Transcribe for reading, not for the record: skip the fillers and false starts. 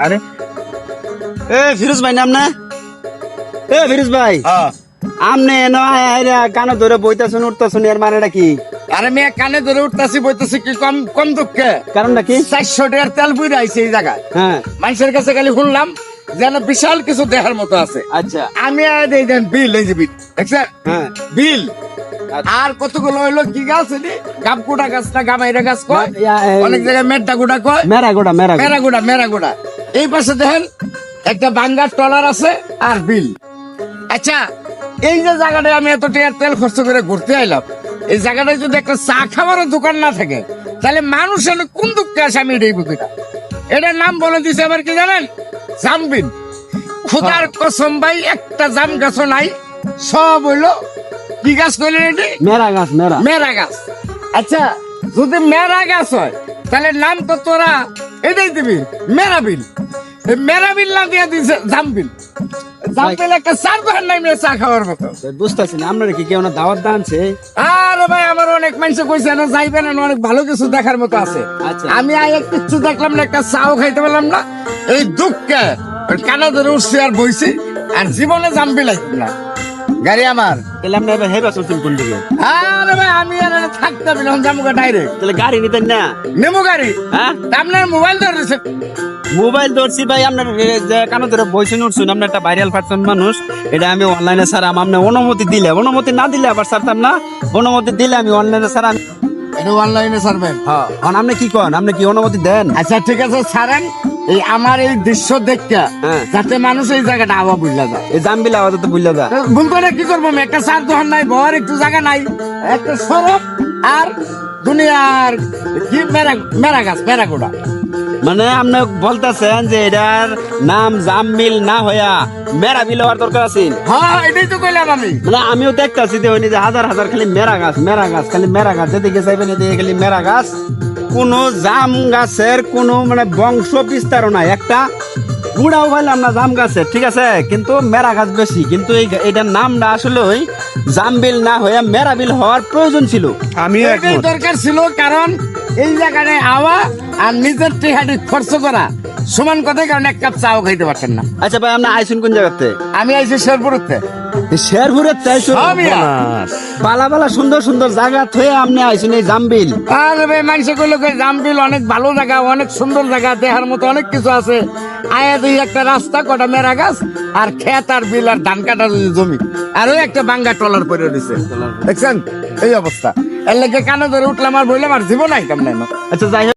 আরে এ ফিরোজ ভাই নাম না? এ ফিরোজ ভাই, আমনে এনো আইরা কানে ধরে বইতাছুন উঠতাছুন, এর মানেটা কি? আরে মেয়ে কানে ধরে উঠতাছি বইতাছি কি কম কম দুঃখে? কারণটা কি? 400 টাকার তেল বুইরা আইছে এই জায়গায়। হ্যাঁ, মানুষের কাছে খালি শুনলাম যেন বিশাল কিছু দেখার মতো আছে। আচ্ছা। আমি আর এই দেন বিল, এই যে বিল দেখছেন, হ্যাঁ, বিল। আর কতগুলো হইলো কি গাছ এটি? গাবকুটা গাছ না গামাইরা গাছ কয়, অনেক জায়গায় মেড্ডা গুড়া কয়, মেরাগোড়া মেরাগুড়া মেরাগুড়া। এই পাশে দেখেন একটা বাঙ্গার ট্রলার আছে আর বিল। আচ্ছা, এই যে জায়গাটায় আমি এত টাকার তেল খরচ করে ঘুরতে আইলাম, এই জায়গাটায় যদি একটা চা খাবারের দোকান না থাকে তাহলে মানুষ এনে কোন দুঃখে আসে আমি এটাই বুঝি না। এটার নাম বলে দিছে আবার কি জানেন? জামবিল। খুদার কসম ভাই, একটা জাম গাছও নাই, সব হইলো কি গাছ কইলেন এটি? মেরা গাছ, মেরা গাছ। আচ্ছা, যদি মেরা গাছ হয় তাহলে নাম তো তোরা এটাই দিবি মেরাবিল। মেরাবিল না দিয়ে দিছে জামবিল। জামবিল একটা চার দোকান নাই চা খাওয়ার মতো। বুঝতেছি না, আপনারা কি কেউ না দাওয়াত দানছে? আরে ভাই, আমার অনেক মানুষ কইছে না যাইবেন, অনেক ভালো কিছু দেখার মতো আছে। আচ্ছা। আমি আয় কিছু দেখলাম না, একটা চাও খাইতে পারলাম না, এই দুঃখে কানা ধরে উঠছি আর বইছি, আর জীবনে জামবিল আইছি না। গাড়ি আমার তাহলে আপনি এবার হেবা চলছেন কোন দিকে? আরে ভাই, আমি আর থাকতে পারি না, যাবো ডাইরেক্ট তাহলে গাড়ি নিতেন না? নেমো গাড়ি। হ্যাঁ, আপনার মোবাইল ধরেছে? মোবাইল ধরছি ভাই, আপনার যে কানে ধরে বইছেন উঠছেন, আপনি একটা ভাইরাল পারছেন মানুষ, এটা আমি অনলাইনে ছাড়া আপনি অনুমতি দিলে, অনুমতি না দিলে আবার ছাড়তাম না, অনুমতি দিলে আমি অনলাইনে ছাড়া। এটা অনলাইনে ছাড়বেন? হ্যাঁ, আপনি কি করেন? আপনি কি অনুমতি দেন? আচ্ছা ঠিক আছে, ছাড়েন। এই আমার এই দৃশ্য দেখতে হ্যাঁ। যাতে মানুষ এই জায়গাটা আবার বুঝলা যায়। এই জামবিল আওয়াজ তো বুঝলা যা। ভুল করে কি করবো? আমি একটা চার দোকান নাই, বর একটু জায়গা নাই, একটা সড়ক আর দুনিয়ার কি মেরা গাছ, মেরাগুড়া। মানে আপনি বলতেছেন যে এটার নাম জামবিল না হইয়া মেরাবিল হওয়ার দরকার আছে? হ্যাঁ, এটাই তো কইলাম আমি। মানে আমিও দেখতেছি যে যে হাজার হাজার খালি মেরা গাছ, খালি মেরা গাছ, যেদিকে চাইবেন এদিকে খালি মেরা গাছ। কোনো জাম গাছের কোনো মানে বংশ বিস্তারও নাই, একটা গুড়াও পাইলাম না জাম গাছের, ঠিক আছে, কিন্তু মেরা গাছ বেশি। কিন্তু এটার নামটা আসলে ওই জামবিল না হইয়া মেরাবিল হওয়ার প্রয়োজন ছিল। আমিও এটাই একমত। দরকার ছিল, কারণ এই জায়গাটায় আওয়া আর নিজের টিহাটি খরচ করা সমান কথাই, কারণ এক কাপ চাও খাইতে পারতেন না। আচ্ছা ভাই, আপনি আইসুন কোন জায়গাতে? আমি আইছি শেরপুরতে। শেরপুরের পালা পালা সুন্দর সুন্দর জায়গা থয়ে আপনি আইসুন এই জামবিল? আরে ভাই, মানুষে কইলো জামবিল অনেক ভালো জায়গা, অনেক সুন্দর জায়গা, দেখার মতো অনেক কিছু আছে। আয়া দুই একটা রাস্তা, কটা মেরা গাছ আর ক্ষেত আর বিল আর ধান কাটার জমি, আর ওই একটা বাঙ্গা ট্রলার পরে দিছে, দেখছেন এই অবস্থা। এর লেগে কানে ধরে উঠলাম আর বললাম আর জীবন আইতাম না। আচ্ছা, যাই হোক।